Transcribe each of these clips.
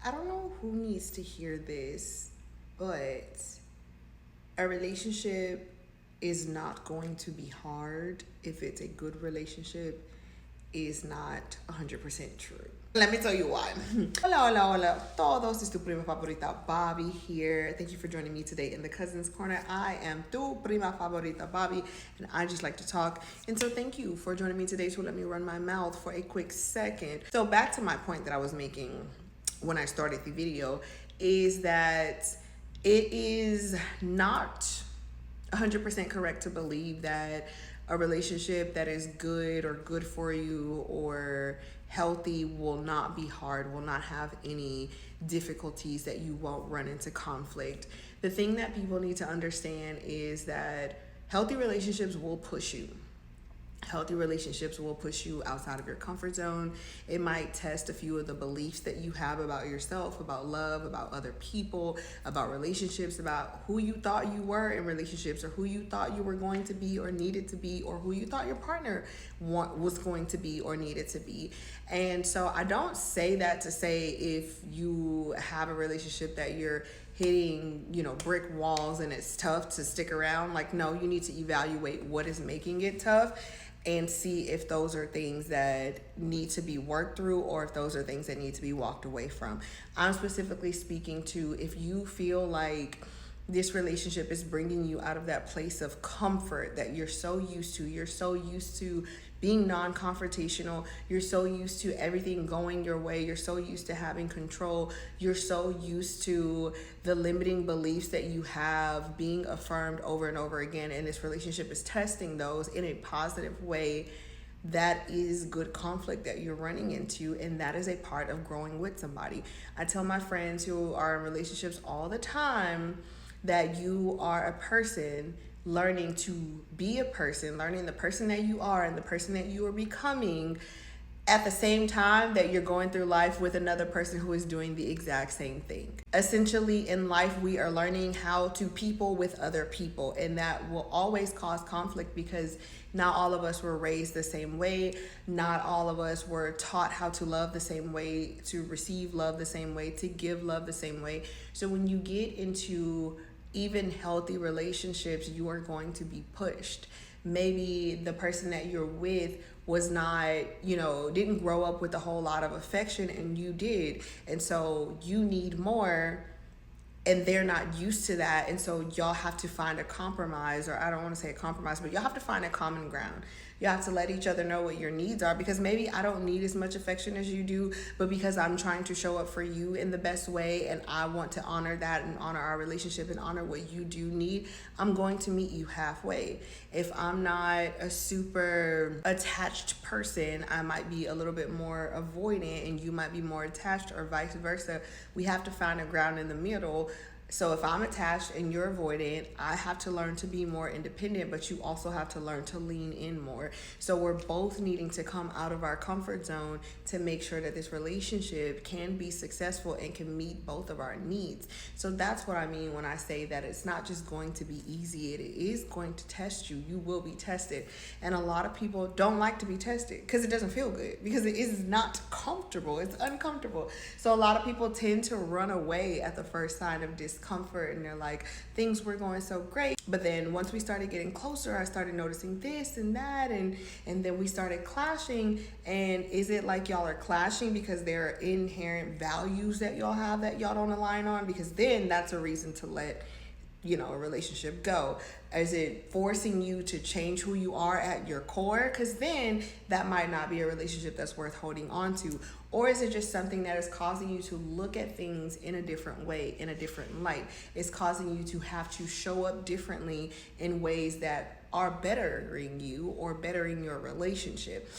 I don't know who needs to hear this, but a relationship is not going to be hard if it's a good relationship is not 100% true. Let me tell you why. Hola, hola, hola todos. Es tu prima favorita, Bobby here. Thank you for joining me today in the Cousins Corner. I am tu prima favorita, Bobby, and I just like to talk. And so thank you for joining me today to let me run my mouth for a quick second. So back to my point that I was making when I started the video is that it is not 100% correct to believe that a relationship that is good or good for you or healthy will not be hard, will not have any difficulties, that you won't run into conflict. The thing that people need to understand is that healthy relationships will push you. Healthy relationships will push you outside of your comfort zone. It might test a few of the beliefs that you have about yourself, about love, about other people, about relationships, about who you thought you were in relationships, or who you thought you were going to be or needed to be, or who you thought your partner was going to be or needed to be. And so I don't say that to say if you have a relationship that you're hitting, brick walls and it's tough to stick around. Like, no, you need to evaluate what is making it tough and see if those are things that need to be worked through or if those are things that need to be walked away from. I'm specifically speaking to if you feel like this relationship is bringing you out of that place of comfort that you're so used to. You're so used to being non-confrontational. You're so used to everything going your way. You're so used to having control. You're so used to the limiting beliefs that you have being affirmed over and over again. And this relationship is testing those in a positive way. That is good conflict that you're running into, and that is a part of growing with somebody. I tell my friends who are in relationships all the time that you are a person learning to be a person, learning the person that you are and the person that you are becoming at the same time that you're going through life with another person who is doing the exact same thing. Essentially, in life, we are learning how to people with other people, and that will always cause conflict because not all of us were raised the same way. Not all of us were taught how to love the same way, to receive love the same way, to give love the same way. So when you get into even healthy relationships, you are going to be pushed. Maybe the person that you're with was not, didn't grow up with a whole lot of affection and you did. And so you need more and they're not used to that. And so y'all have to find a compromise, or I don't want to say a compromise, but y'all have to find a common ground. You have to let each other know what your needs are, because maybe I don't need as much affection as you do, but because I'm trying to show up for you in the best way and I want to honor that and honor our relationship and honor what you do need, I'm going to meet you halfway. If I'm not a super attached person, I might be a little bit more avoidant and you might be more attached, or vice versa. We have to find a ground in the middle. So if I'm attached and you're avoidant, I have to learn to be more independent, but you also have to learn to lean in more. So we're both needing to come out of our comfort zone to make sure that this relationship can be successful and can meet both of our needs. So that's what I mean when I say that it's not just going to be easy. It is going to test you. You will be tested. And a lot of people don't like to be tested because it doesn't feel good, because it is not comfortable. It's uncomfortable. So a lot of people tend to run away at the first sign of discomfort, and they're like, things were going so great, but then once we started getting closer, I started noticing this and that, and then we started clashing. And is it like y'all are clashing because there are inherent values that y'all have that y'all don't align on? Because then that's a reason to let a relationship go. Is it forcing you to change who you are at your core? Because then that might not be a relationship that's worth holding on to. Or is it just something that is causing you to look at things in a different way, in a different light? It's causing you to have to show up differently in ways that are bettering you or bettering your relationship.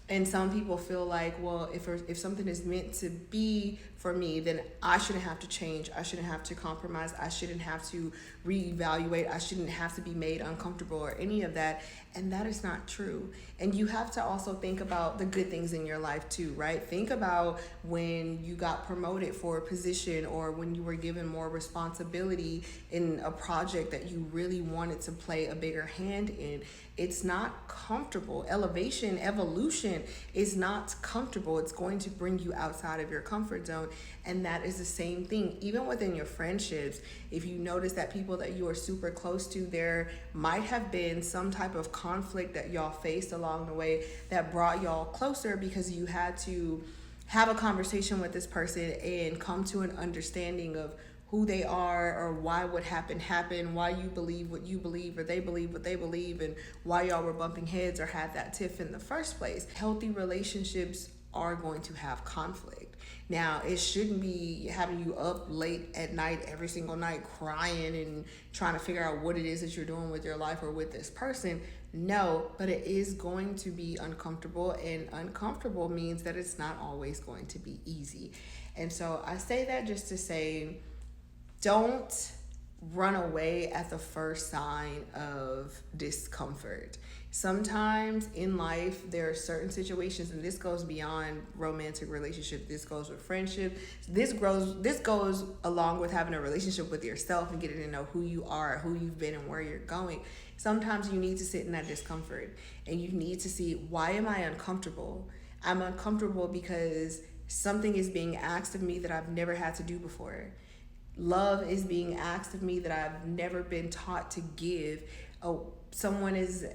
And some people feel like, well, if something is meant to be for me, then I shouldn't have to change. I shouldn't have to compromise. I shouldn't have to reevaluate. I shouldn't have to be made uncomfortable or any of that. And that is not true. And you have to also think about the good things in your life too, right? Think about when you got promoted for a position, or when you were given more responsibility in a project that you really wanted to play a bigger hand in. It's not comfortable. Evolution is not comfortable. It's going to bring you outside of your comfort zone. down. And that is the same thing, even within your friendships. If you notice that people that you are super close to, there might have been some type of conflict that y'all faced along the way that brought y'all closer because you had to have a conversation with this person and come to an understanding of who they are or why what happened, why you believe what you believe or they believe what they believe, and why y'all were bumping heads or had that tiff in the first place. Healthy relationships are going to have conflict. Now, it shouldn't be having you up late at night every single night crying and trying to figure out what it is that you're doing with your life or with this person. No, but it is going to be uncomfortable, and uncomfortable means that it's not always going to be easy. And so I say that just to say, don't run away at the first sign of discomfort. Sometimes in life, there are certain situations, and this goes beyond romantic relationship. This goes with friendship. This goes along with having a relationship with yourself and getting to know who you are, who you've been, and where you're going. Sometimes you need to sit in that discomfort and you need to see, why am I uncomfortable? I'm uncomfortable because something is being asked of me that I've never had to do before. Love is being asked of me that I've never been taught to give. Oh, someone is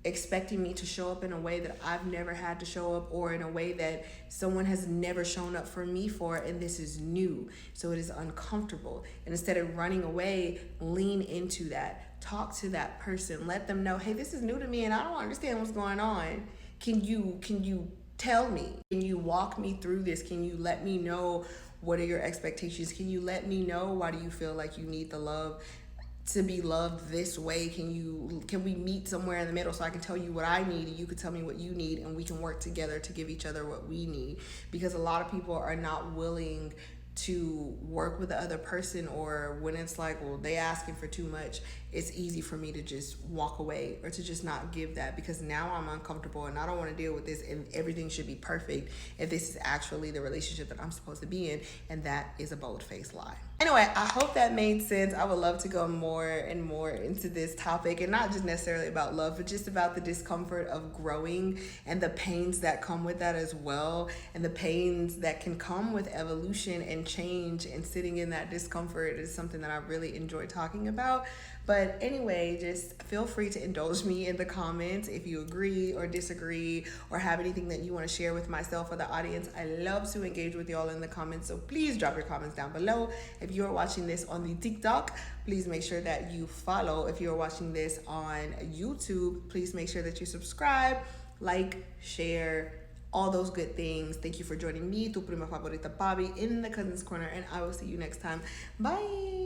expecting me to show up in a way that I've never had to show up, or in a way that someone has never shown up for me for, and this is new. So it is uncomfortable. And instead of running away, lean into that. Talk to that person. Let them know, hey, this is new to me and I don't understand what's going on. Can you tell me? Can you walk me through this? Can you let me know what are your expectations? Can you let me know, why do you feel like you need the love to be loved this way? Can we meet somewhere in the middle so I can tell you what I need and you can tell me what you need, and we can work together to give each other what we need? Because a lot of people are not willing to work with the other person, or when it's like, well, they asking for too much, it's easy for me to just walk away or to just not give that, because now I'm uncomfortable and I don't want to deal with this, and everything should be perfect if this is actually the relationship that I'm supposed to be in, and that is a bold-faced lie. Anyway, I hope that made sense. I would love to go more and more into this topic, and not just necessarily about love, but just about the discomfort of growing and the pains that come with that as well, and the pains that can come with evolution and change, and sitting in that discomfort is something that I really enjoy talking about. But anyway, just feel free to indulge me in the comments if you agree or disagree, or have anything that you want to share with myself or the audience. I love to engage with y'all in the comments, so please drop your comments down below. If you're watching this on the TikTok, please make sure that you follow. If you're watching this on YouTube, please make sure that you subscribe, like, share, all those good things. Thank you for joining me, tu prima favorita Bobby, in the Cousins Corner, and I will see you next time. Bye.